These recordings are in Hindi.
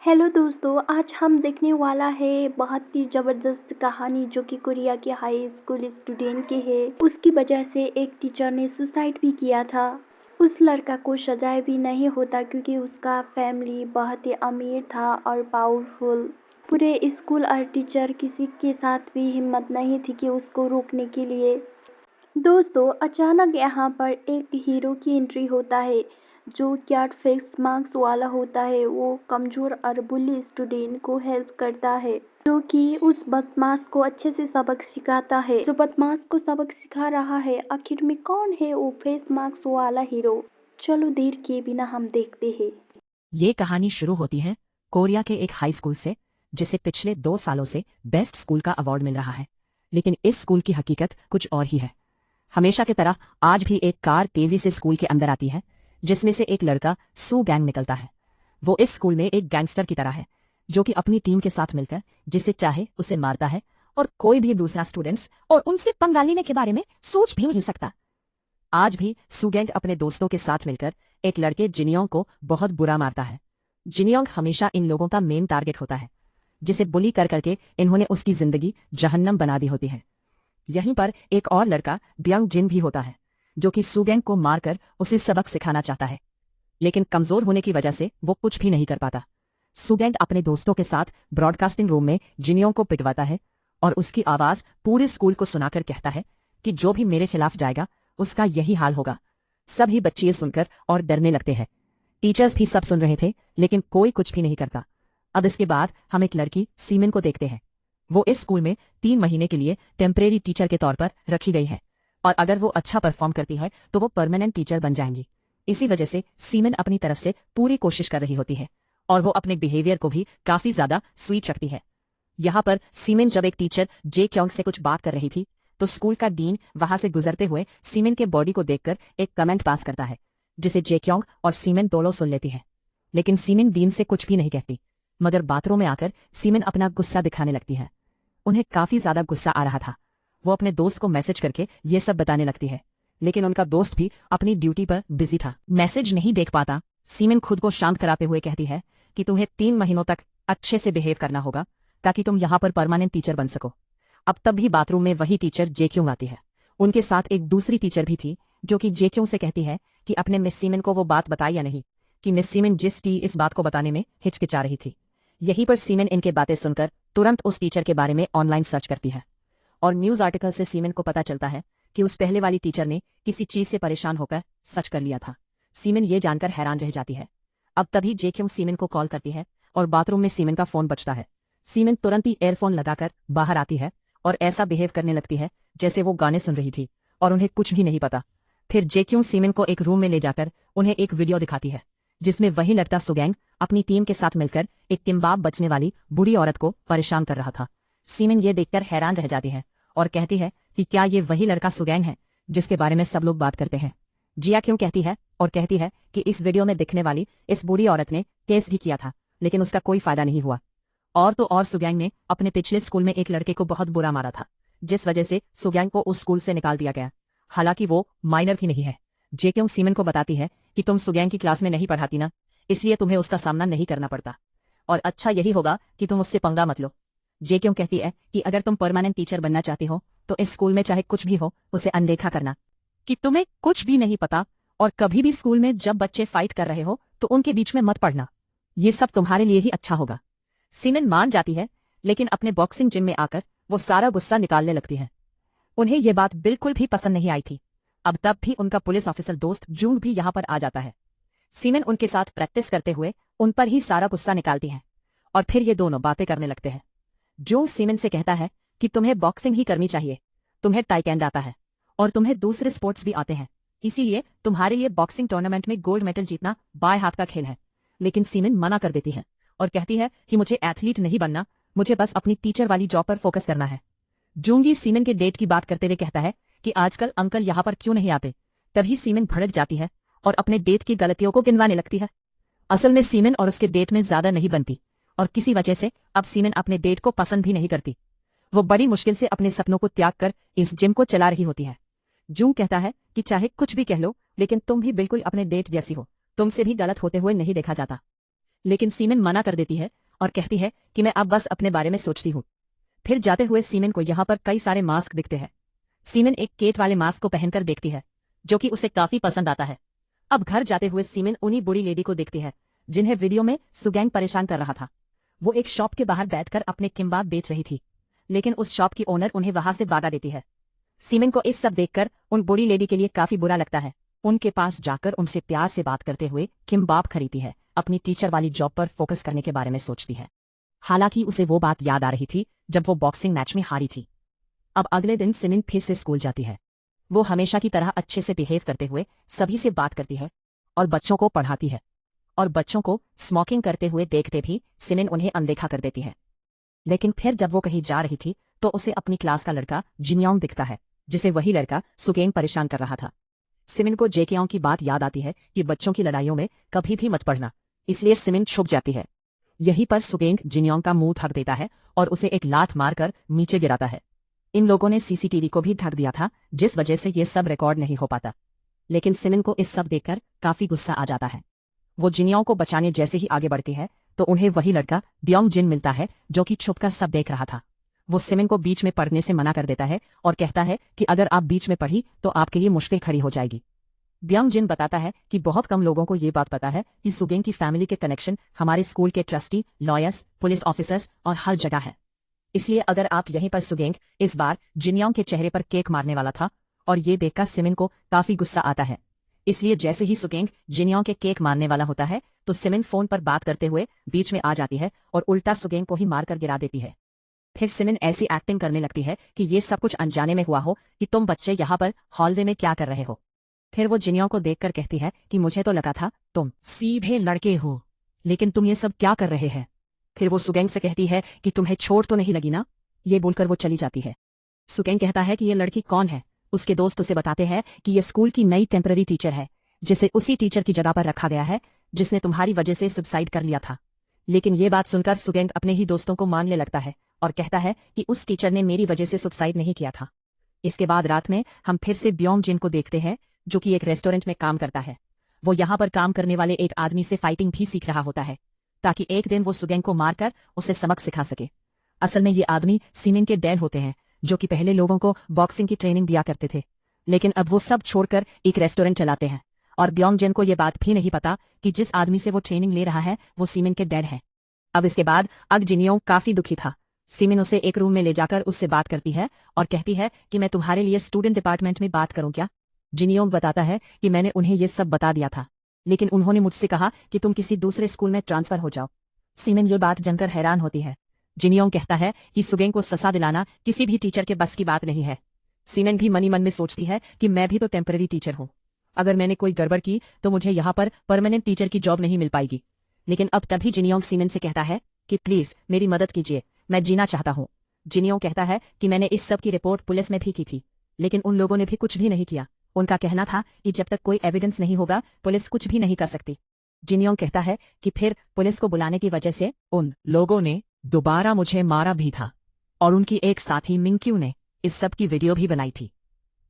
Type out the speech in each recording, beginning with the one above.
हेलो दोस्तों, आज हम देखने वाला है बहुत ही ज़बरदस्त कहानी जो कि कोरिया के हाई स्कूल स्टूडेंट की है। उसकी वजह से एक टीचर ने सुसाइड भी किया था। उस लड़का को सजाए भी नहीं होता क्योंकि उसका फैमिली बहुत ही अमीर था और पावरफुल। पूरे स्कूल और टीचर किसी के साथ भी हिम्मत नहीं थी कि उसको रोकने के लिए। दोस्तों, अचानक यहाँ पर एक हीरो की एंट्री होता है जो कैट फिक्स मार्क्स वाला होता है। वो कमज़ोर और बुली स्टूडेंट को हेल्प करता है जो कि उस बदमाश को अच्छे से सबक सिखाता है। जो बदमाश को सबक सिखा रहा है, आखिर में कौन है वो फेस मार्क्स वाला हीरो? चलो देर किए बिना हम देखते हैं। ये कहानी शुरू होती है कोरिया के एक हाई स्कूल से, जिसे पिछले 2 सालों से बेस्ट स्कूल का अवार्ड मिल रहा है। लेकिन इस स्कूल की हकीकत कुछ और ही है। हमेशा की तरह आज भी एक कार तेजी से स्कूल के अंदर आती है, जिसमें से एक लड़का सू गैंग निकलता है। वो इस स्कूल में एक गैंगस्टर की तरह है, जो कि अपनी टीम के साथ मिलकर जिसे चाहे उसे मारता है और कोई भी दूसरा स्टूडेंट्स और उनसे पंगा लेने के बारे में सोच भी नहीं सकता। आज भी सुगैंग अपने दोस्तों के साथ मिलकर एक लड़के जिनियोंग को बहुत बुरा मारता है। जिनियोंग हमेशा इन लोगों का मेन टारगेट होता है, जिसे बुली कर करके इन्होंने उसकी जिंदगी जहन्नम बना दी होती है। यहीं पर एक और लड़का ब्यंग जिन भी होता है, जो कि सुगैंग को मारकर उसे सबक सिखाना चाहता है, लेकिन कमजोर होने की वजह से वो कुछ भी नहीं कर पाता। सुगैंग अपने दोस्तों के साथ ब्रॉडकास्टिंग रूम में जिनियोंग को पिटवाता है और उसकी आवाज पूरे स्कूल को सुनाकर कहता है कि जो भी मेरे खिलाफ जाएगा उसका यही हाल होगा। सभी बच्चे ये सुनकर और डरने लगते हैं। टीचर्स भी सब सुन रहे थे, लेकिन कोई कुछ भी नहीं करता। अब इसके बाद हम एक लड़की सीमेन को देखते हैं। वो इस स्कूल में 3 महीने के लिए टेम्परेरी टीचर के तौर पर रखी गई है, और अगर वो अच्छा परफॉर्म करती है तो वो परमानेंट टीचर बन जाएंगी। इसी वजह से सीमेन अपनी तरफ से पूरी कोशिश कर रही होती है, और वो अपने बिहेवियर को भी काफी ज्यादा स्वीट रखती है। यहाँ पर सीमेन जब एक टीचर जे क्योंग से कुछ बात कर रही थी, तो स्कूल का डीन वहां से गुजरते हुए सीमेन के बॉडी को देखकर एक कमेंट पास करता है, जिसे जे क्योंग और सीमेन दोनों सुन लेती है। लेकिन सीमेन डीन से कुछ भी नहीं कहती, मगर बाथरूम में आकर सीमेन अपना गुस्सा दिखाने लगती है। उन्हें काफी ज्यादा गुस्सा आ रहा था। वो अपने दोस्त को मैसेज करके ये सब बताने लगती है, लेकिन उनका दोस्त भी अपनी ड्यूटी पर बिजी था, मैसेज नहीं देख पाता। सीमेन खुद को शांत कराते हुए कहती है कि तुम्हें 3 महीनों तक अच्छे से बिहेव करना होगा, ताकि तुम यहाँ पर परमानेंट टीचर बन सको। अब तब भी बाथरूम में वही टीचर जेक्यूंग आती है। उनके साथ एक दूसरी टीचर भी थी, जो कि जेक्यूंग से कहती है कि अपने मिस सीमेन को वो बात बताई या नहीं, कि मिस सीमेन इस बात को बताने में हिचकिचा रही थी। यहीं पर सीमेन इनके बातें सुनकर तुरंत उस टीचर के बारे में ऑनलाइन सर्च करती है, और न्यूज आर्टिकल से सीमेन को पता चलता है कि उस पहले वाली टीचर ने किसी चीज से परेशान होकर सच कर लिया था। सीमेन ये जानकर हैरान रह जाती है। अब तभी जेक्यूंग सीमेन को कॉल करती है और बाथरूम में सीमेन का फोन बजता है। सीमेन तुरंत ही एयरफोन लगाकर बाहर आती है और ऐसा बिहेव करने लगती है जैसे वो गाने सुन रही थी और उन्हें कुछ भी नहीं पता। फिर जेक्यूंग सीमेन को एक रूम में ले जाकर उन्हें एक वीडियो दिखाती है, जिसमें वही लड़का सुगैंग अपनी टीम के साथ मिलकर एक किम्बाब बचने वाली बूढ़ी औरत को परेशान कर रहा था। सीमेन ये देखकर हैरान रह जाती है और कहती है कि क्या ये वही लड़का सुगैंग है जिसके बारे में सब लोग बात करते हैं। जिया क्यों कहती है और कहती है कि इस वीडियो में दिखने वाली इस बूढ़ी औरत ने केस भी किया था, लेकिन उसका कोई फायदा नहीं हुआ। और तो और सुगैंग ने अपने पिछले स्कूल में एक लड़के को बहुत बुरा मारा था, जिस वजह से सुगैंग को उस स्कूल से निकाल दिया गया, हालांकि वो माइनर भी नहीं है। जेक्योंग सीमेन को बताती है कि तुम सुगैंग की क्लास में नहीं पढ़ाती ना, इसलिए तुम्हें उसका सामना नहीं करना पड़ता, और अच्छा यही होगा कि तुम उससे पंगा मत लो। जेक्योंग कहती है कि अगर तुम परमानेंट टीचर बनना चाहती हो तो इस स्कूल में चाहे कुछ भी हो उसे अनदेखा करना, कि तुम्हें कुछ भी नहीं पता, और कभी भी स्कूल में जब बच्चे फाइट कर रहे हो तो उनके बीच में मत पड़ना। ये सब तुम्हारे लिए ही अच्छा होगा। सीमेन मान जाती है, लेकिन अपने बॉक्सिंग जिम में आकर वो सारा गुस्सा निकालने लगती है। उन्हें यह बात बिल्कुल भी पसंद नहीं आई थी। अब तब भी उनका पुलिस ऑफिसर दोस्त जूंग भी यहाँ पर आ जाता है। सीमेन उनके साथ प्रैक्टिस करते हुए उन पर ही सारा गुस्सा निकालती है, और फिर ये दोनों बातें करने लगते हैं। जूंग सीमेन से कहता है कि तुम्हें बॉक्सिंग ही करनी चाहिए, तुम्हें टाइकेंड आता है और तुम्हें दूसरे स्पोर्ट्स भी आते हैं, इसीलिए तुम्हारे लिए बॉक्सिंग टूर्नामेंट में गोल्ड मेडल जीतना बाएं हाथ का खेल है। लेकिन सीमेन मना कर देती है और कहती है कि मुझे एथलीट नहीं बनना, मुझे बस अपनी टीचर वाली जॉब पर फोकस करना है। जूंगी सीमेन के डेट की बात करते हुए कहता है कि आजकल अंकल यहाँ पर क्यों नहीं आते। तभी सीमेन भड़क जाती है और अपने डेट की गलतियों को गिनवाने लगती है। असल में सीमेन और उसके डेट में ज्यादा नहीं बनती, और किसी वजह से अब सीमेन अपने डेट को पसंद भी नहीं करती। वो बड़ी मुश्किल से अपने सपनों को त्याग कर इस जिम को चला रही होती है। जूंग कहता है कि चाहे कुछ भी कह लो, लेकिन तुम भी बिल्कुल अपने डेट जैसी हो, तुमसे भी गलत होते हुए नहीं देखा जाता। लेकिन सीमेन मना कर देती है और कहती है कि मैं अब बस अपने बारे में सोचती हूँ। फिर जाते हुए सीमेन को यहाँ पर कई सारे मास्क दिखते हैं। सीमेन एक केट वाले मास्क को पहनकर देखती है, जो कि उसे काफी पसंद आता है। अब घर जाते हुए सीमेन उन्हीं बूढ़ी लेडी को देखती है जिन्हें वीडियो में सुगैंग परेशान कर रहा था। वो एक शॉप के बाहर बैठकर अपने किम्बाब बेच रही थी, लेकिन उस शॉप की ओनर उन्हें वहां से भगा देती है। सीमेन को इस सब देखकर उन बूढ़ी लेडी के लिए काफी बुरा लगता है। उनके पास जाकर उनसे प्यार से बात करते हुए किम्बाब खरीदती है। अपनी टीचर वाली जॉब पर फोकस करने के बारे में सोचती है। हालांकि उसे वो बात याद आ रही थी जब वो बॉक्सिंग मैच में हारी थी। अब अगले दिन सीमेन फिर से स्कूल जाती है। वो हमेशा की तरह अच्छे से बिहेव करते हुए सभी से बात करती है और बच्चों को पढ़ाती है, और बच्चों को स्मोकिंग करते हुए देखते भी सीमेन उन्हें अनदेखा कर देती है। लेकिन फिर जब वो कहीं जा रही थी तो उसे अपनी क्लास का लड़का जिनयोंग दिखता है, जिसे वही लड़का सुगेंग परेशान कर रहा था। सीमेन को जेकियांग की बात याद आती है कि बच्चों की लड़ाइयों में कभी भी मत पड़ना, इसलिए सीमेन छुप जाती है। यहीं पर सुगेंग जिनयोंग का मुंह ढक देता है और उसे एक लात मारकर नीचे गिराता है। इन लोगों ने सीसीटीवी को भी ढक दिया था, जिस वजह से ये सब रिकॉर्ड नहीं हो पाता। लेकिन सीमेन को इस सब देखकर काफी गुस्सा आ जाता है। वो जिनयोंग को बचाने जैसे ही आगे बढ़ती है तो उन्हें वही लड़का ब्योंग जिन मिलता है, जो कि छुपकर सब देख रहा था। वो सीमेन को बीच में पढ़ने से मना कर देता है और कहता है कि अगर आप बीच में पढ़ी तो आपके लिए मुश्किल खड़ी हो जाएगी। ब्योंग जिन बताता है कि बहुत कम लोगों को ये बात पता है कि सुगेंग की फैमिली के कनेक्शन हमारे स्कूल के ट्रस्टी, लॉयर्स, पुलिस ऑफिसर्स और हर जगह है। इसलिए अगर आप यहीं पर सुगेंग इस बार जिनयोंग के चेहरे पर केक मारने वाला था, और ये देखकर सीमेन को काफी गुस्सा आता है। इसलिए जैसे ही सुगेंग जिनयोंग के केक मारने वाला होता है तो सीमेन फोन पर बात करते हुए बीच में आ जाती है और उल्टा सुगेंग को ही मारकर गिरा देती है। फिर सीमेन ऐसी एक्टिंग करने लगती है कि ये सब कुछ अनजाने में हुआ हो कि तुम बच्चे यहाँ पर हॉलवे में क्या कर रहे हो। फिर वो जिनयोंग को देखकर कहती है कि मुझे तो लगा था तुम सीधे लड़के हो, लेकिन तुम ये सब क्या कर रहे हैं। फिर वो सुगेंग से कहती है कि तुम्हें चोट तो नहीं लगी ना। ये बोलकर वो चली जाती है। सुगेंग कहता है कि ये लड़की कौन है। उसके दोस्त उसे बताते हैं कि ये स्कूल की नई टेम्पररी टीचर है, जिसे उसी टीचर की जगह पर रखा गया है जिसने तुम्हारी वजह से सुसाइड कर लिया था। लेकिन ये बात सुनकर सुगेंग अपने ही दोस्तों को मानने लगता है और कहता है कि उस टीचर ने मेरी वजह से सुसाइड नहीं किया था। इसके बाद रात में हम फिर से ब्योंग जिन को देखते हैं, जो कि एक रेस्टोरेंट में काम करता है। वो यहाँ पर काम करने वाले एक आदमी से फाइटिंग भी सीख रहा होता है, ताकि एक दिन वो सुगेंग को मारकर उसे सबक सिखा सके। असल में ये आदमी सीमेन के डैड होते हैं, जो कि पहले लोगों को बॉक्सिंग की ट्रेनिंग दिया करते थे, लेकिन अब वो सब छोड़कर एक रेस्टोरेंट चलाते हैं। और ब्योंग जिन को ये बात भी नहीं पता कि जिस आदमी से वो ट्रेनिंग ले रहा है वो सीमेन के डैड है। अब इसके बाद अग जिनयोंग काफी दुखी था। सीमेन उसे एक रूम में ले जाकर उससे बात करती है और कहती है कि मैं तुम्हारे लिए स्टूडेंट डिपार्टमेंट में बात करूं क्या। जिनयोंग बताता है कि मैंने उन्हें ये सब बता दिया था, लेकिन उन्होंने मुझसे कहा कि तुम किसी दूसरे स्कूल में ट्रांसफर हो जाओ। सीमेन ये बात जानकर हैरान होती है। जिनयोंग कहता है कि सुगेंग को सजा दिलाना किसी भी टीचर के बस की बात नहीं है। सीमेन भी मनी मन में सोचती है कि मैं भी तो टेम्पररी टीचर हूँ। अगर मैंने कोई गड़बड़ की तो मुझे यहाँ पर परमानेंट टीचर की जॉब नहीं मिल पाएगी। लेकिन अब तभी जिनयोंग सीमेन से कहता है कि प्लीज मेरी मदद कीजिए, मैं जीना चाहता हूँ। जिनयोंग कहता है कि मैंने इस सब की रिपोर्ट पुलिस में भी की थी, लेकिन उन लोगों ने भी कुछ भी नहीं किया। उनका कहना था कि जब तक कोई एविडेंस नहीं होगा पुलिस कुछ भी नहीं कर सकती। जिनयोंग कहता है कि फिर पुलिस को बुलाने की वजह से उन लोगों ने दोबारा मुझे मारा भी था, और उनकी एक साथी मिंक्यू ने इस सब की वीडियो भी बनाई थी।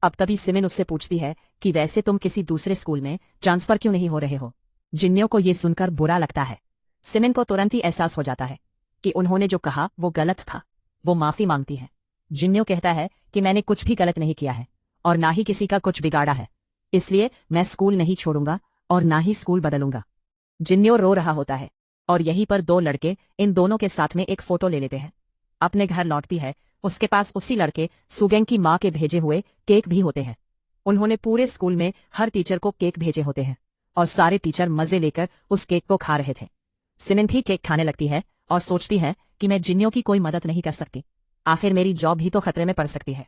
अब तभी सीमेन उससे पूछती है कि वैसे तुम किसी दूसरे स्कूल में ट्रांसफर क्यों नहीं हो रहे हो। जिन्यों को ये सुनकर बुरा लगता है। सीमेन को तुरंत ही एहसास हो जाता है कि उन्होंने जो कहा वो गलत था। वो माफी मांगती है। जिन्यों कहता है कि मैंने कुछ भी गलत नहीं किया है और ना ही किसी का कुछ बिगाड़ा है, इसलिए मैं स्कूल नहीं छोड़ूंगा और ना ही स्कूल बदलूंगा। जिन्यों रो रहा होता है और यहीं पर दो लड़के इन दोनों के साथ में एक फोटो ले लेते हैं। अपने घर लौटती है, उसके पास उसी लड़के सुगेंग की माँ के भेजे हुए केक भी होते हैं। उन्होंने पूरे स्कूल में हर टीचर को केक भेजे होते हैं और सारे टीचर मजे लेकर उस केक को खा रहे थे। सीमेन भी केक खाने लगती है और सोचती है कि मैं जिन्यों की कोई मदद नहीं कर सकती, आखिर मेरी जॉब भी तो खतरे में पड़ सकती है।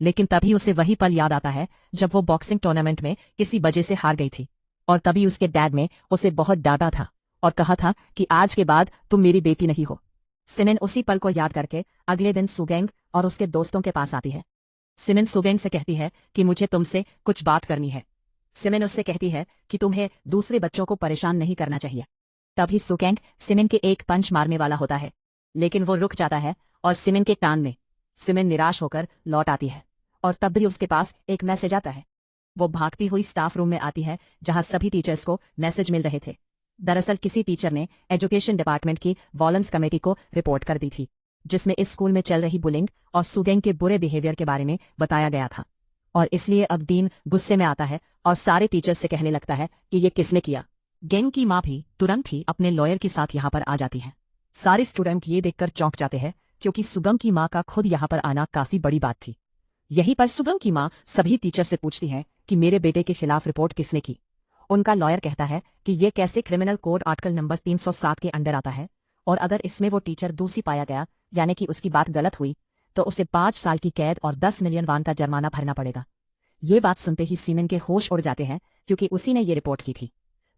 लेकिन तभी उसे वही पल याद आता है जब वो बॉक्सिंग टूर्नामेंट में किसी वजह से हार गई थी, और तभी उसके डैड ने उसे बहुत डांटा था और कहा था कि आज के बाद तुम मेरी बेटी नहीं हो। सीमेन उसी पल को याद करके अगले दिन सुगेंग और उसके दोस्तों के पास आती है। सीमेन सुगेंग से कहती है कि मुझे तुमसे कुछ बात करनी है। सीमेन उससे कहती है कि तुम्हें दूसरे बच्चों को परेशान नहीं करना चाहिए। तभी सुगेंग सीमेन के एक पंच मारने वाला होता है, लेकिन वो रुक जाता है और सीमेन के कान में। सीमेन निराश होकर लौट आती है और तब भी उसके पास एक मैसेज आता है। वो भागती हुई स्टाफ रूम में आती है जहां सभी टीचर्स को मैसेज मिल रहे थे। दरअसल किसी टीचर ने एजुकेशन डिपार्टमेंट की वॉलेंस कमेटी को रिपोर्ट कर दी थी, जिसमें इस स्कूल में चल रही बुलिंग और सुगैंग के बुरे बिहेवियर के बारे में बताया गया था। और इसलिए अब डीन गुस्से में आता है और सारे टीचर्स से कहने लगता है कि ये किसने किया। गेंग की माँ भी तुरंत ही अपने लॉयर के साथ यहाँ पर आ जाती है। सारे स्टूडेंट ये देखकर चौंक जाते हैं क्योंकि सुगम की माँ का खुद यहाँ पर आना काफी बड़ी बात थी। यहीं पर सुगम की माँ सभी टीचर से पूछती है कि मेरे बेटे के खिलाफ रिपोर्ट किसने की। उनका लॉयर कहता है कि ये कैसे क्रिमिनल कोड आर्टिकल नंबर 307 के अंडर आता है, और अगर इसमें वो टीचर दोषी पाया गया यानी कि उसकी बात गलत हुई तो उसे 5 साल की कैद और 10 मिलियन वान का जुर्माना भरना पड़ेगा। ये बात सुनते ही सीमेन के होश उड़ जाते हैं क्योंकि उसी ने ये रिपोर्ट की थी।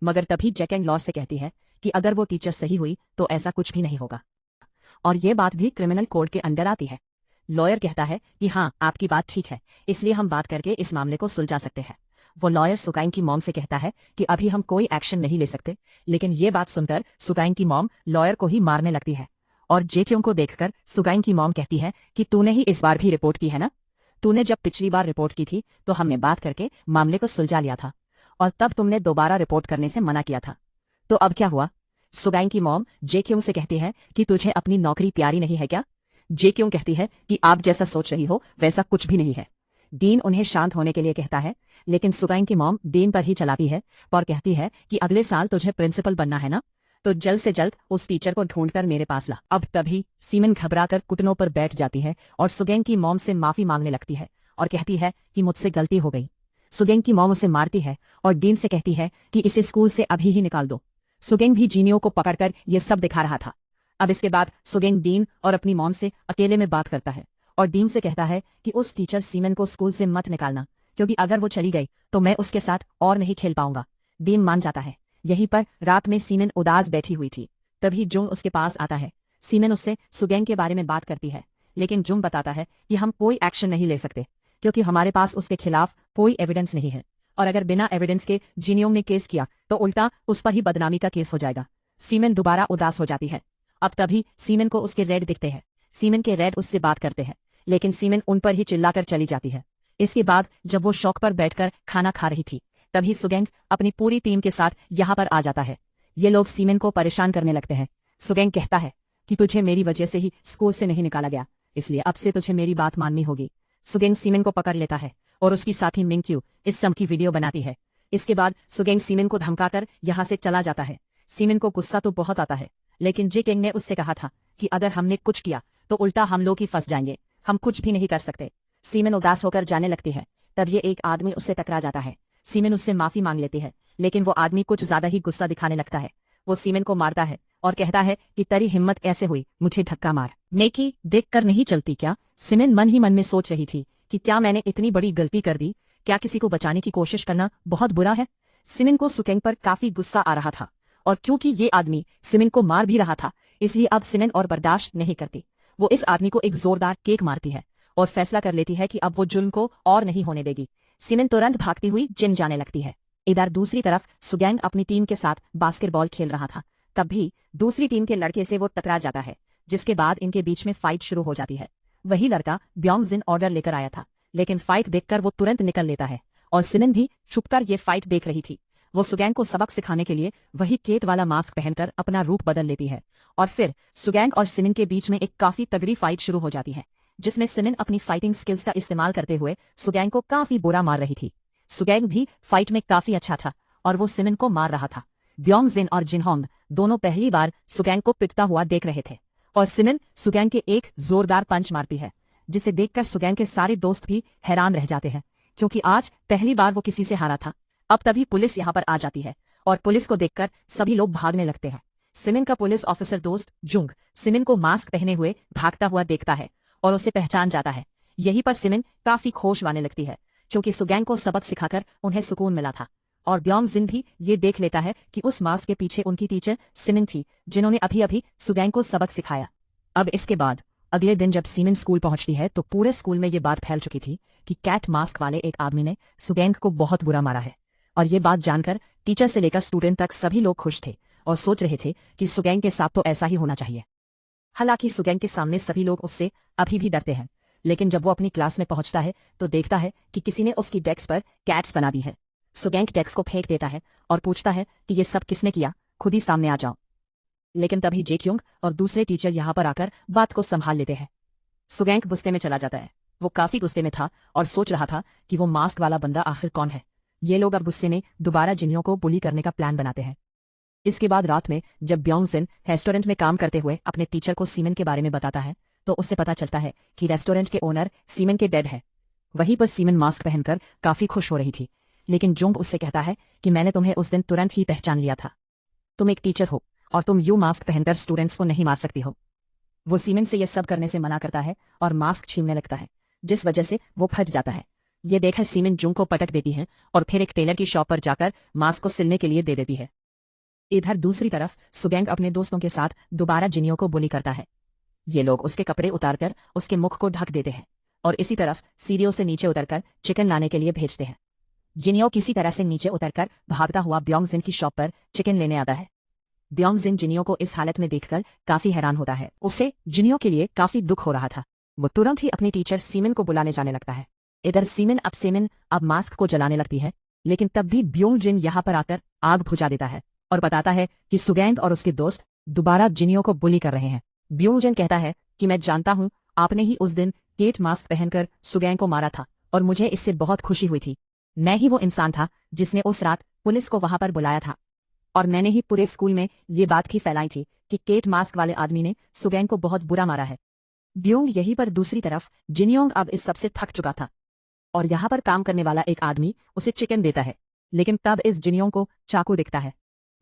मगर तभी जैकेंग लॉ से कहती है कि अगर वो टीचर सही हुई तो ऐसा कुछ भी नहीं होगा, और ये बात भी क्रिमिनल कोड के अंडर आती है। लॉयर कहता है कि हाँ, आपकी बात ठीक है, इसलिए हम बात करके इस मामले को सुलझा सकते हैं। वो लॉयर सुगैंग की मॉम से कहता है कि अभी हम कोई एक्शन नहीं ले सकते, लेकिन ये बात सुनकर सुगैंग की मॉम लॉयर को ही मारने लगती है। और जेक्योंग को देखकर सुगैंग की मॉम कहती है कि तूने ही इस बार भी रिपोर्ट की है ना? तूने जब पिछली बार रिपोर्ट की थी तो हमने बात करके मामले को सुलझा लिया था, और तब तुमने दोबारा रिपोर्ट करने से मना किया था, तो अब क्या हुआ? सुगैंग की मॉम जेक्योंग से कहती है कि तुझे अपनी नौकरी प्यारी नहीं है क्या? जेक्योंग कहती है कि आप जैसा सोच रही हो वैसा कुछ भी नहीं है। डीन उन्हें शांत होने के लिए कहता है, लेकिन सुगैंग की मॉम डीन पर ही चलाती है और कहती है कि अगले साल तुझे प्रिंसिपल बनना है ना, तो जल्द से जल्द उस टीचर को ढूंढकर मेरे पास ला। अब तभी सीमेन घबराकर घुटनों पर बैठ जाती है और सुगैंग की मॉम से माफी मांगने लगती है और कहती है कि मुझसे गलती हो गई। सुगैंग की मॉम उसे मारती है और डीन से कहती है कि इसे स्कूल से अभी ही निकाल दो। सुगैंग भी जीनियो को पकड़कर ये सब दिखा रहा था। अब इसके बाद सुगैंग डीन और अपनी मॉम से अकेले में बात करता है और डीन से कहता है कि उस टीचर सीमेन को स्कूल से मत निकालना, क्योंकि अगर वो चली गई तो मैं उसके साथ और नहीं खेल पाऊंगा। डीन मान जाता है। यहीं पर रात में सीमेन उदास बैठी हुई थी, तभी जुंग उसके पास आता है। सीमेन उससे सुगैंग के बारे में बात करती है, लेकिन जुंग बताता है कि हम कोई एक्शन नहीं ले सकते क्योंकि हमारे पास उसके खिलाफ कोई एविडेंस नहीं है, और अगर बिना एविडेंस के जिनियोंग ने केस किया तो उल्टा उस पर ही बदनामी का केस हो जाएगा। सीमेन दोबारा उदास हो जाती है। अब तभी सीमेन को उसके रेड दिखते हैं। सीमेन के रेड उससे बात करते हैं, लेकिन सीमेन उन पर ही चिल्लाकर चली जाती है। इसके बाद जब वो शौक पर बैठकर खाना खा रही थी, तभी सुगैंग अपनी पूरी टीम के साथ यहाँ पर आ जाता है। ये लोग सीमेन को परेशान करने लगते हैं। सुगैंग कहता है कि तुझे मेरी वजह से ही स्कूल से नहीं निकाला गया, इसलिए अब से तुझे मेरी बात माननी होगी। सुगैंग सीमेन को पकड़ लेता है और उसकी साथी मिंक्यू इस सब की वीडियो बनाती है। इसके बाद सुगैंग सीमेन को धमकाकर यहाँ से चला जाता है। सीमेन को गुस्सा तो बहुत आता है, लेकिन जेकेंग ने उससे कहा था कि अगर हमने कुछ किया तो उल्टा हम लोग ही फंस जाएंगे, हम कुछ भी नहीं कर सकते। सीमेन उदास होकर जाने लगती है। तब ये एक आदमी उससे टकरा जाता है। सीमेन उससे माफी मांग लेती है, लेकिन वो आदमी कुछ ज्यादा ही गुस्सा दिखाने लगता है। वो सीमेन को मारता है और कहता है कि तेरी हिम्मत कैसे हुई मुझे धक्का मार। नेकी देख कर नहीं चलती क्या? सीमेन मन ही मन में सोच रही थी कि क्या मैंने इतनी बड़ी गलती कर दी? क्या किसी को बचाने की कोशिश करना बहुत बुरा है? सीमेन को सुगैंग पर काफी गुस्सा आ रहा था, और क्योंकि ये आदमी सीमेन को मार भी रहा था, इसलिए अब सीमेन और बर्दाश्त नहीं करती। वो इस आदमी को एक जोरदार केक मारती है और फैसला कर लेती है कि अब वो जुल्म को और नहीं होने देगी। सीमेन तुरंत भागती हुई जिम जाने लगती है। इधर दूसरी तरफ सुगैंग अपनी टीम के साथ बास्केटबॉल खेल रहा था। तब भी दूसरी टीम के लड़के से वो टकरा जाता है, जिसके बाद इनके बीच में फाइट शुरू हो जाती है। वही लड़का ब्योंग जिन ऑर्डर लेकर आया था, लेकिन फाइट देखकर वो तुरंत निकल लेता है, और सीमेन भी छुपकर ये फाइट देख रही थी। वो सुगैंग को सबक सिखाने के लिए वही केट वाला मास्क पहनकर अपना रूप बदल लेती है, और फिर सुगैंग और सीमेन के बीच में एक काफी तगड़ी फाइट शुरू हो जाती है, जिसमें सीमेन अपनी फाइटिंग स्किल्स का इस्तेमाल करते हुए सुगैंग को काफी बुरा मार रही थी। सुगैंग भी फाइट में काफी अच्छा था और वो सीमेन को मार रहा था। ब्योंग जिन और जिनहोंग दोनों पहली बार सुगैंग को पिटता हुआ देख रहे थे, और सीमेन सुगैंग के एक जोरदार पंच मारती है, जिसे देखकर सुगैंग के सारे दोस्त भी हैरान रह जाते हैं, क्योंकि आज पहली बार वो किसी से हारा था। अब तभी पुलिस यहाँ पर आ जाती है, और पुलिस को देखकर सभी लोग भागने लगते हैं। सीमेन का पुलिस ऑफिसर दोस्त जुंग सीमेन को मास्क पहने हुए भागता हुआ देखता है और उसे पहचान जाता है। यहीं पर सीमेन काफी खुश होने लगती है, क्योंकि सुगैंग को सबक सिखाकर उन्हें सुकून मिला था। और ब्योंग जिन भी ये देख लेता है कि उस मास्क के पीछे उनकी टीचर सीमेन थी, जिन्होंने अभी अभी सुगैंग को सबक सिखाया। अब इसके बाद अगले दिन जब सीमेन स्कूल पहुंचती है तो पूरे स्कूल में ये बात फैल चुकी थी कि कैट मास्क वाले एक आदमी ने सुगैंग को बहुत बुरा मारा है। और ये बात जानकर टीचर से लेकर स्टूडेंट तक सभी लोग खुश थे और सोच रहे थे कि सुगैंग के साथ तो ऐसा ही होना चाहिए। हालांकि सुगैंग के सामने सभी लोग उससे अभी भी डरते हैं, लेकिन जब वो अपनी क्लास में पहुंचता है तो देखता है कि किसी ने उसकी डेस्क पर कैट्स बना दी है। सुगैंग डेस्क को फेंक देता है और पूछता है कि ये सब किसने किया, खुद ही सामने आ जाओ। लेकिन तभी जेक्योंग और दूसरे टीचर यहाँ पर आकर बात को संभाल लेते हैं। सुगैंग गुस्से में चला जाता है। वो काफी गुस्से में था और सोच रहा था कि वो मास्क वाला बंदा आखिर कौन है। ये लोग अब गुस्से में दोबारा जिन्हों को बुली करने का प्लान बनाते हैं। इसके बाद रात में जब ब्योंगसिन रेस्टोरेंट में काम करते हुए अपने टीचर को सीमेन के बारे में बताता है तो उससे पता चलता है कि रेस्टोरेंट के ओनर सीमेन के डेड है। वहीं पर सीमेन मास्क पहनकर काफी खुश हो रही थी, लेकिन जोंग उससे कहता है कि मैंने तुम्हें उस दिन तुरंत ही पहचान लिया था। तुम एक टीचर हो और तुम यूं मास्क पहनकर स्टूडेंट्स को नहीं मार सकती हो। वो सीमेन से यह सब करने से मना करता है और मास्क छीनने लगता है, जिस वजह से वो फट जाता है। ये देखकर सीमेन जोंग को पटक देती है और फिर एक टेलर की शॉप पर जाकर मास्क को सिलने के लिए दे देती है। इधर दूसरी तरफ सुगैंग अपने दोस्तों के साथ दोबारा जिनियो को बुली करता है। ये लोग उसके कपड़े उतारकर उसके मुख को ढक देते हैं और इसी तरफ सीढ़ियों से नीचे उतरकर चिकन लाने के लिए भेजते हैं। जिनियो किसी तरह से नीचे उतरकर भागता हुआ ब्योंगजिन की शॉप पर चिकन लेने आता है। ब्योंगजिन जिनियो को इस हालत में देखकर काफी हैरान होता है। उसे जिनियो के लिए काफी दुख हो रहा था। वो तुरंत ही अपनी टीचर सीमेन को बुलाने जाने लगता है। इधर सीमेन अब मास्क को जलाने लगती है, लेकिन तब भी ब्योंगजिन यहाँ पर आकर आग बुझा देता है और बताता है कि सुगैंग और उसके दोस्त दोबारा जिनियो को बुली कर रहे हैं। ब्योंगजिन कहता है कि मैं जानता हूँ आपने ही उस दिन केट मास्क पहनकर सुगैंग को मारा था और मुझे इससे बहुत खुशी हुई थी। मैं ही वो इंसान था जिसने उस रात पुलिस को वहां पर बुलाया था और मैंने ही पूरे स्कूल में ये बात भी फैलाई थी कि केट मास्क वाले आदमी ने सुगैंग को बहुत बुरा मारा है। ब्योंग यहीं पर दूसरी तरफ जिनियोंग अब इस सबसे थक चुका था और यहाँ पर काम करने वाला एक आदमी उसे चिकन देता है, लेकिन तब इस जिनियोंग को चाकू दिखता है।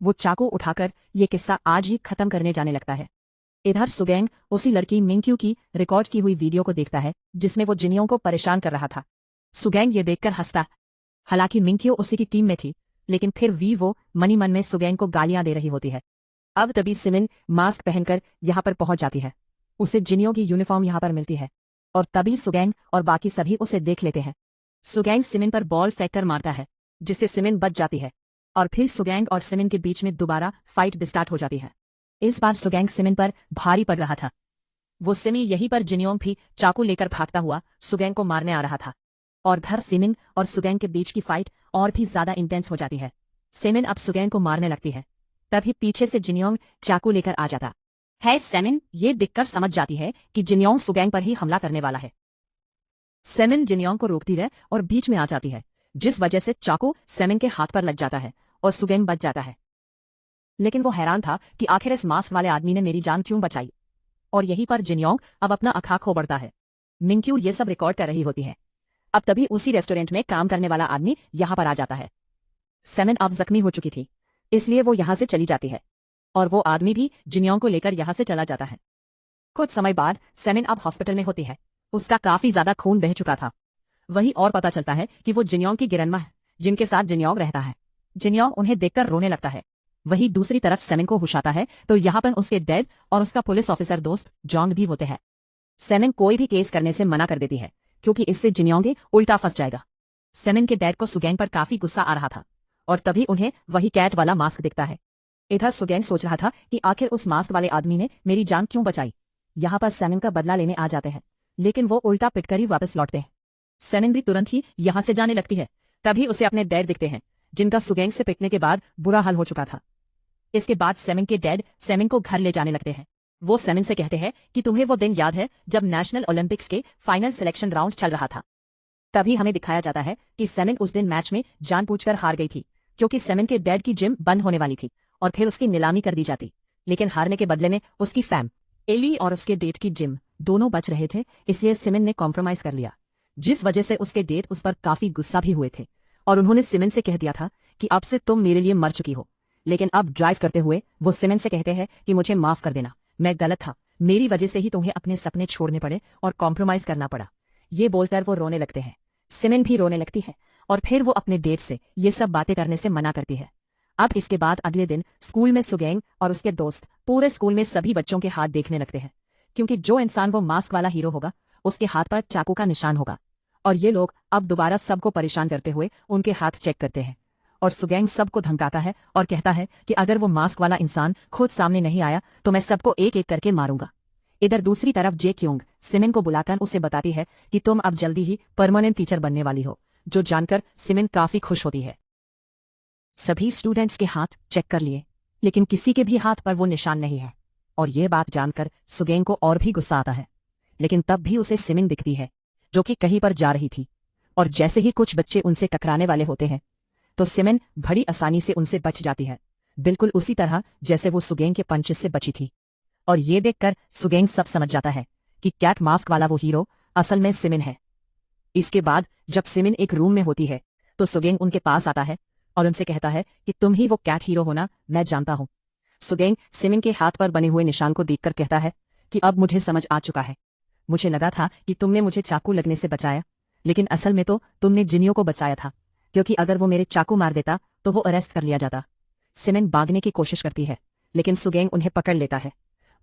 वो चाकू उठाकर ये किस्सा आज ही खत्म करने जाने लगता है। इधर सुगैंग उसी लड़की मिंक्यू की रिकॉर्ड की हुई वीडियो को देखता है जिसमें वो जिनियोंग को परेशान कर रहा था। सुगैंग ये देखकर हंसता। हालांकि मिंक्यू उसी की टीम में थी, लेकिन फिर भी वो मनी मन में सुगैंग को गालियां दे रही होती है। अब तभी सिमिन मास्क पहनकर यहाँ पर पहुंच जाती है। उसे जिनियों की यूनिफॉर्म यहाँ पर मिलती है और तभी सुगैंग और बाकी सभी उसे देख लेते हैं। सुगैंग सिमिन पर बॉल फेंककर मारता है, जिससे सिमिन बच जाती है और फिर सुगैंग और सिमिन के बीच में दोबारा फाइट स्टार्ट हो जाती है। इस बार सुगैंग सिमिन पर भारी पड़ रहा था। वो सिमी यहीं पर जिनियोंग भी चाकू लेकर भागता हुआ सुगैंग को मारने आ रहा था और घर सिमिन और सुगैंग के बीच की फाइट और भी ज्यादा इंटेंस हो जाती है। सिमिन अब सुगैंग को मारने लगती है, तभी पीछे से जिनियोंग चाकू लेकर आ जाता है। सिमिन ये दिखकर समझ जाती है कि जिनियोंग सुगैंग पर ही हमला करने वाला है। सिमिन जिनियोंग को रोकती है और बीच में आ जाती है, जिस वजह से चाकू सिमिन के हाथ पर लग जाता है और सुगैंग बच जाता है। लेकिन वो हैरान था कि आखिर इस मास्क वाले आदमी ने मेरी जान क्यों बचाई। और यहीं पर जिनियोंग अब अपना अखा खो बढ़ता है। मिंक्यू ये सब रिकॉर्ड कर रही होती है। अब तभी उसी रेस्टोरेंट में काम करने वाला आदमी यहाँ पर आ जाता है। सिमिन अब जख्मी हो चुकी थी, इसलिए वो यहाँ से चली जाती है और वो आदमी भी जिनियोंग को लेकर यहाँ से चला जाता है। कुछ समय बाद सिमिन अब हॉस्पिटल में होती है। उसका काफी ज्यादा खून बह चुका था। वहीं और पता चलता है कि वो जिनियोंग की गिरनमा है, जिनके साथ जिनियोंग रहता है। जिनियोंग उन्हें देखकर रोने लगता है। वहीं दूसरी तरफ सिमिन को होश आता है तो यहाँ पर उसके डैड और उसका पुलिस ऑफिसर दोस्त जॉन्ग भी होते हैं। सिमिन कोई भी केस करने से मना कर देती है क्योंकि इससे जिनियोंग उल्टा फंस जाएगा। सिमिन के डैड को सुगैंग पर काफी गुस्सा आ रहा था और तभी उन्हें वही कैट वाला मास्क दिखता है। इधर सुगैंग सोच रहा था कि आखिर उस मास्क वाले आदमी ने मेरी जान क्यों बचाई। यहाँ पर सिमिन का बदला लेने आ जाते हैं, लेकिन वो उल्टा पिटकर ही वापस लौटते हैं। सिमिन भी तुरंत ही यहाँ से जाने लगती है। तभी उसे अपने डैड दिखते हैं, जिनका सुगैंग से पिटने के बाद बुरा हाल हो चुका था। इसके बाद सिमिन के डैड सिमिन को घर ले जाने लगते हैं। वो सिमिन से कहते हैं कि तुम्हें वो दिन याद है जब नेशनल ओलंपिक्स के फाइनल सिलेक्शन राउंड चल रहा था। तभी हमें दिखाया जाता है कि सिमिन उस दिन मैच में जानबूझकर हार गई थी क्योंकि सिमिन के डैड की जिम बंद होने वाली थी और फिर उसकी नीलामी कर दी जाती, लेकिन हारने के बदले में उसकी फैम एली और उसके डेट की जिम दोनों बच रहे थे, इसलिए सिमिन ने कॉम्प्रोमाइज कर लिया, जिस वजह से उसके डेट उस पर काफी गुस्सा भी हुए थे और उन्होंने सिमिन से कह दिया था कि अब से तुम मेरे लिए मर चुकी हो। लेकिन अब ड्राइव करते हुए वो सिमिन से कहते हैं कि मुझे माफ कर देना, मैं गलत था, मेरी वजह से ही तुम्हें अपने सपने छोड़ने पड़े और कॉम्प्रोमाइज करना पड़ा। ये बोलकर वो रोने लगते हैं। सिमिन भी रोने लगती है और फिर वो अपने डेट से ये सब बातें करने से मना करती है। अब इसके बाद अगले दिन स्कूल में सुगैंग और उसके दोस्त पूरे स्कूल में सभी बच्चों के हाथ देखने लगते हैं, क्योंकि जो इंसान वो मास्क वाला हीरो होगा उसके हाथ पर चाकू का निशान होगा। और ये लोग अब दोबारा सबको परेशान करते हुए उनके हाथ चेक करते हैं और सुगैंग सबको धमकाता है और कहता है कि अगर वो मास्क वाला इंसान खुद सामने नहीं आया तो मैं सबको एक एक करके मारूंगा। इधर दूसरी तरफ जेक्योंग सिमिन को बुलाकर उसे बताती है कि तुम अब जल्दी ही परमानेंट टीचर बनने वाली हो, जो जानकर सिमिन काफी खुश होती है। सभी स्टूडेंट्स के हाथ चेक कर लिए। लेकिन किसी के भी हाथ पर वो निशान नहीं है। और ये बात जानकर सुगेंग को और भी गुस्सा आता है। लेकिन तब भी उसे सिमिन दिखती है, जो कि कहीं पर जा रही थी। और जैसे ही कुछ बच्चे उनसे टकराने वाले होते हैं तो सिमिन बड़ी आसानी से उनसे बच जाती है, बिल्कुल उसी तरह जैसे वो सुगेंग के पंच से बची थी। और ये देखकर सुगेंग सब समझ जाता है कि कैट मास्क वाला वो हीरो असल में सिमिन है। इसके बाद जब सिमिन एक रूम में होती है तो सुगेंग उनके पास आता है और उनसे कहता है कि तुम ही वो कैट हीरो हो ना, मैं जानता हूं। सुगेंग सिमिन के हाथ पर बने हुए निशान को देखकर कहता है कि अब मुझे समझ आ चुका है। मुझे लगा था कि तुमने मुझे चाकू लगने से बचाया, लेकिन असल में तो तुमने जिनियो को बचाया था, क्योंकि अगर वो मेरे चाकू मार देता तो वो अरेस्ट कर लिया जाता। सिमिन भागने की कोशिश करती है, लेकिन सुगेंग उन्हें पकड़ लेता है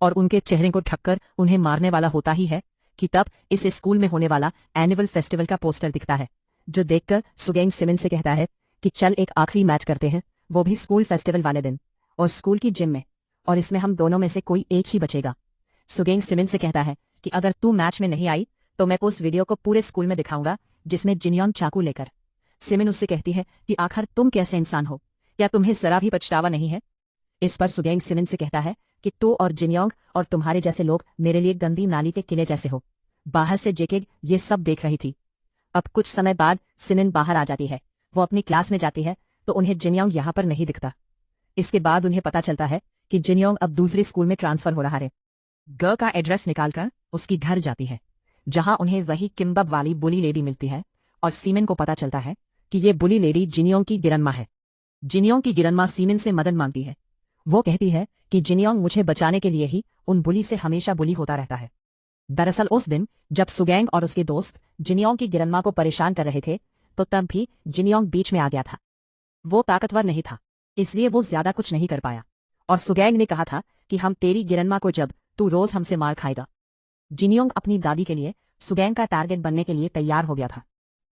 और उनके चेहरे को ढककर उन्हें मारने वाला होता ही है कि तब इस स्कूल में होने वाला एनुअल फेस्टिवल का पोस्टर दिखता है, जो देखकर सुगेंग सिमिन से कहता है कि चल एक आखिरी मैच करते हैं, वो भी स्कूल फेस्टिवल वाले दिन और स्कूल की जिम में, और इसमें हम दोनों में से कोई एक ही बचेगा। सुगेंग सिमिन से कहता है कि अगर तू मैच में नहीं आई तो मैं उस वीडियो को पूरे स्कूल में दिखाऊंगा जिसमें जिनियोंग चाकू लेकर। सिमिन उससे कहती है कि आखिर तुम कैसे इंसान हो, क्या तुम्हें जरा भी पछतावा नहीं है। इस पर सुगेंग सिमिन से कहता है कि तू और जिनियोंग और तुम्हारे जैसे लोग मेरे लिए गंदी नाली के किले जैसे हो। बाहर से जेकेग ये सब देख रही थी। अब कुछ समय बाद सिमिन बाहर आ जाती है। वो अपनी क्लास में जाती है तो उन्हें जिनियोंग यहाँ पर नहीं दिखता। इसके बाद उन्हें पता चलता है कि जिनियोंग अब दूसरे स्कूल में ट्रांसफर हो रहा है। गर्ल का एड्रेस निकालकर उसकी घर जाती है, जहां उन्हें वही किम्बब वाली बुली लेडी मिलती है। और सीमेन को पता चलता है कि ये बुली लेडी जिनियोंग की गिरन्मा है। जिनियोंग की गिरन्मा सीमेन से मदद मांगती है। वो कहती है कि जिनियोंग मुझे बचाने के लिए ही उन बुली से हमेशा बुली होता रहता है। दरअसल उस दिन जब सुगेंग और उसके दोस्त जिनियोंग की गिरन्मा को परेशान कर रहे थे तो तब भी जिनियोंग बीच में आ गया था। वो ताकतवर नहीं था, इसलिए वो ज्यादा कुछ नहीं कर पाया। और सुगेंग ने कहा था कि हम तेरी गिरन्मा को जब तू रोज हमसे मार खाएगा। जिनियोंग अपनी दादी के लिए सुगेंग का टारगेट बनने के लिए तैयार हो गया था,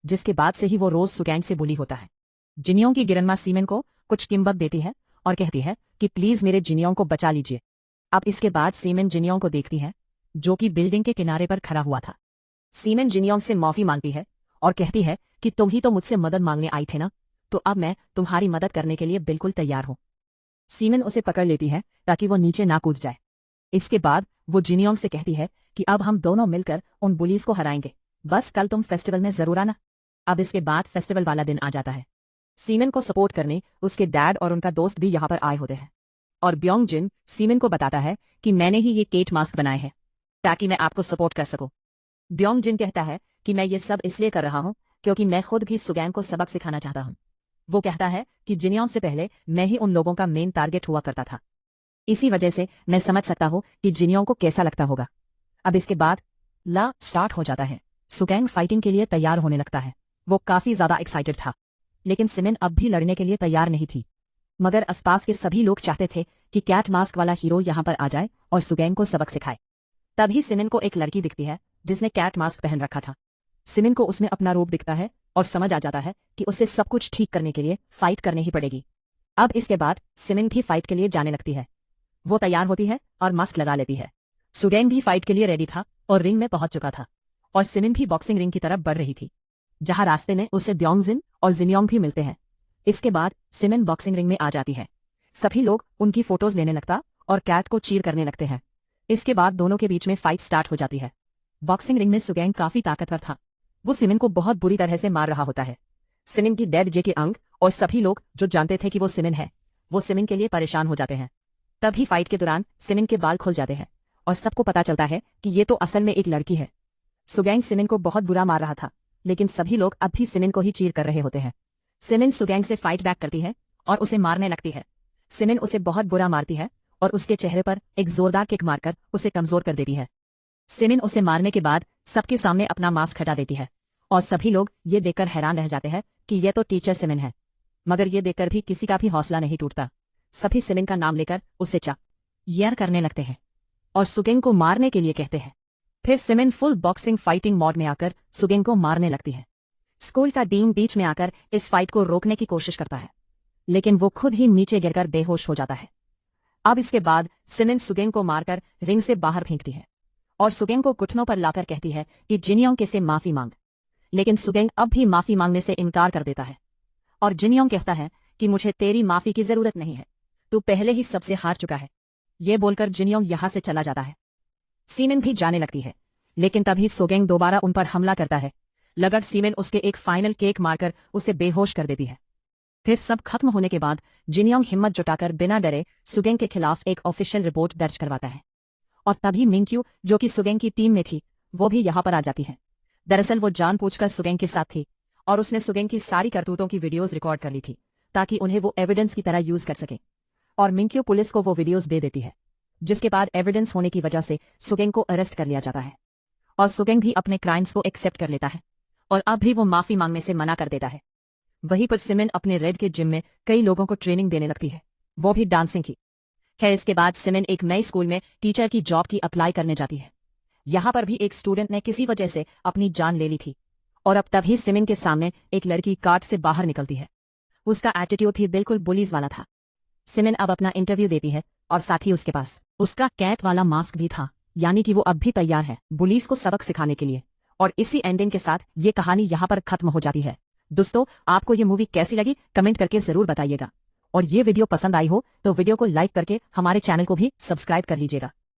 जिसके बाद से ही वो रोज सुगेंग से बुली होता है। जिनियोंग की गिरन्मा सीमेन को कुछ किम्बब देती है और कहती है कि प्लीज मेरे जिनियोंग को बचा लीजिए। अब इसके बाद सीमेन जिनियोंग को देखती है, जो कि बिल्डिंग के किनारे पर खड़ा हुआ था। सीमेन जिनियोंग से माफी मांगती है और कहती है कि तुम ही तो मुझसे मदद मांगने आई थे ना, तो अब मैं तुम्हारी मदद करने के लिए बिल्कुल तैयार हूं। सीमेन उसे पकड़ लेती है ताकि वो नीचे ना कूद जाए। इसके बाद वो जिनियोंग से कहती है कि अब हम दोनों मिलकर उन बुलीज को हराएंगे, बस कल तुम फेस्टिवल में जरूर आना। अब इसके बाद फेस्टिवल वाला दिन आ जाता है। सीमेन को सपोर्ट करने उसके डैड और उनका दोस्त भी यहाँ पर आए होते हैं। और ब्योंग जिन सीमेन को बताता है कि मैंने ही ये केट मास्क बनाए हैं ताकि मैं आपको सपोर्ट कर सकूं। ब्योंग जिन कहता है कि मैं ये सब इसलिए कर रहा हूं क्योंकि मैं खुद भी सुगेंग को सबक सिखाना चाहता हूं। वो कहता है कि जिनियोंग से पहले मैं ही उन लोगों का मेन टारगेट हुआ करता था, इसी वजह से मैं समझ सकता हूं कि जिनियोंग को कैसा लगता होगा। अब इसके बाद ला स्टार्ट हो जाता है। सुगेंग फाइटिंग के लिए तैयार होने लगता है। वो काफी ज्यादा एक्साइटेड था, लेकिन सिमिन अब भी लड़ने के लिए तैयार नहीं थी। मगर आसपास के सभी लोग चाहते थे कि कैट मास्क वाला हीरो यहाँ पर आ जाए और सुगेंग को सबक सिखाए। तभी सिमिन को एक लड़की दिखती है जिसने कैट मास्क पहन रखा था। सिमिन को उसमें अपना रूप दिखता है और समझ आ जाता है कि उसे सब कुछ ठीक करने के लिए फाइट करनी ही पड़ेगी। अब इसके बाद सिमिन भी फाइट के लिए जाने लगती है। वो तैयार होती है और मास्क लगा लेती है। सुगेंग भी फाइट के लिए रेडी था और रिंग में पहुंच चुका था। और सिमिन भी बॉक्सिंग रिंग की तरफ बढ़ रही थी, जहां रास्ते में उसे ब्योंग जिन और जिनियोंग भी मिलते हैं। इसके बाद सिमिन बॉक्सिंग रिंग में आ जाती है। सभी लोग उनकी फोटोज लेने लगता और कैट को चीर करने लगते हैं। इसके बाद दोनों के बीच में फाइट स्टार्ट हो जाती है। बॉक्सिंग रिंग में सुगेंग काफी ताकतवर था। वो सिमिन को बहुत बुरी तरह से मार रहा होता है। सिमिन की डेड जे के अंग और सभी लोग जो जानते थे कि वो सिमिन है, वो सिमिन के लिए परेशान हो जाते हैं। तभी फाइट के दौरान सिमिन के बाल खुल जाते हैं और सबको पता चलता है कि ये तो असल में एक लड़की है। सुगेंग सिमिन को बहुत बुरा मार रहा था, लेकिन सभी लोग अब भी सिमिन को ही चीर कर रहे होते हैं। सिमिन सुगेंग से फाइट बैक करती है और उसे मारने लगती है। सिमिन उसे बहुत बुरा मारती है और उसके चेहरे पर एक जोरदार किक मारकर उसे कमजोर कर देती है। सिमिन उसे मारने के बाद सबके सामने अपना मास्क हटा देती है और सभी लोग ये देखकर हैरान रह जाते हैं कि यह तो टीचर सिमिन है। मगर ये देखकर भी किसी का भी हौसला नहीं टूटता। सभी सिमिन का नाम लेकर उससे यार करने लगते हैं और सुगेंग को मारने के लिए कहते हैं। फिर semen full boxing fighting mode में आकर सुगेंग को मारने लगती है। स्कूल का डीन बीच में आकर इस फाइट को रोकने की कोशिश करता है, लेकिन वो खुद ही नीचे गिरकर बेहोश हो जाता है। अब इसके बाद सिमिन सुगेंग को मारकर रिंग से बाहर फेंकती है और सुगेंग को घुटनों पर लाकर कहती है कि जिनियोंग से माफी मांग। लेकिन सुगेंग अब भी माफी मांगने से इनकार कर देता है और जिनियोंग कहता है कि मुझे तेरी माफी की जरूरत नहीं है, तू पहले ही सबसे हार चुका है। ये बोलकर जिनयोंग यहां से चला जाता है। सीमिन भी जाने लगती है, लेकिन तभी सोगेंग दोबारा उन पर हमला करता है। लगभग सीमिन उसके एक फाइनल केक मारकर उसे बेहोश कर देती है। फिर सब खत्म होने के बाद जिनयोंग हिम्मत जुटाकर बिना डरे सुगेंग के खिलाफ एक ऑफिशियल रिपोर्ट दर्ज करवाता है। और तभी मिंक्यू, जो कि सुगेंग की टीम में थी, वो भी यहाँ पर आ जाती है। दरअसल वो जानबूझकर सुगेंग के साथ थी और उसने सुगेंग की सारी करतूतों की वीडियोस रिकॉर्ड कर ली थी ताकि उन्हें वो एविडेंस की तरह यूज कर सके। और मिंक्यू पुलिस को वो वीडियोस दे देती है, जिसके बाद एविडेंस होने की वजह से सुगेंग को अरेस्ट कर लिया जाता है। और सुगेंग भी अपने क्राइम्स को एक्सेप्ट कर लेता है और अब भी वो माफी मांगने से मना कर देता है। वहीं पर सिमिन अपने रेड के जिम में कई लोगों को ट्रेनिंग देने लगती है, वो भी डांसिंग की। खैर, इसके बाद सिमिन एक नए स्कूल में टीचर की जॉब की अप्लाई करने जाती है। यहाँ पर भी एक स्टूडेंट ने किसी वजह से अपनी जान ले ली थी और अब तभी सिमिन के सामने एक लड़की कार्ट से बाहर निकलती है। उसका एटीट्यूड भी बिल्कुल बुलीज वाला था। सिमिन अब अपना इंटरव्यू देती है और साथ ही उसके पास उसका कैट वाला मास्क भी था, यानी कि वो अब भी तैयार है बुलीज को सबक सिखाने के लिए। और इसी एंडिंग के साथ ये कहानी यहाँ पर खत्म हो जाती है। दोस्तों, आपको ये मूवी कैसी लगी कमेंट करके जरूर बताइएगा। और ये वीडियो पसंद आई हो तो वीडियो को लाइक करके हमारे चैनल को भी सब्सक्राइब कर लीजिएगा।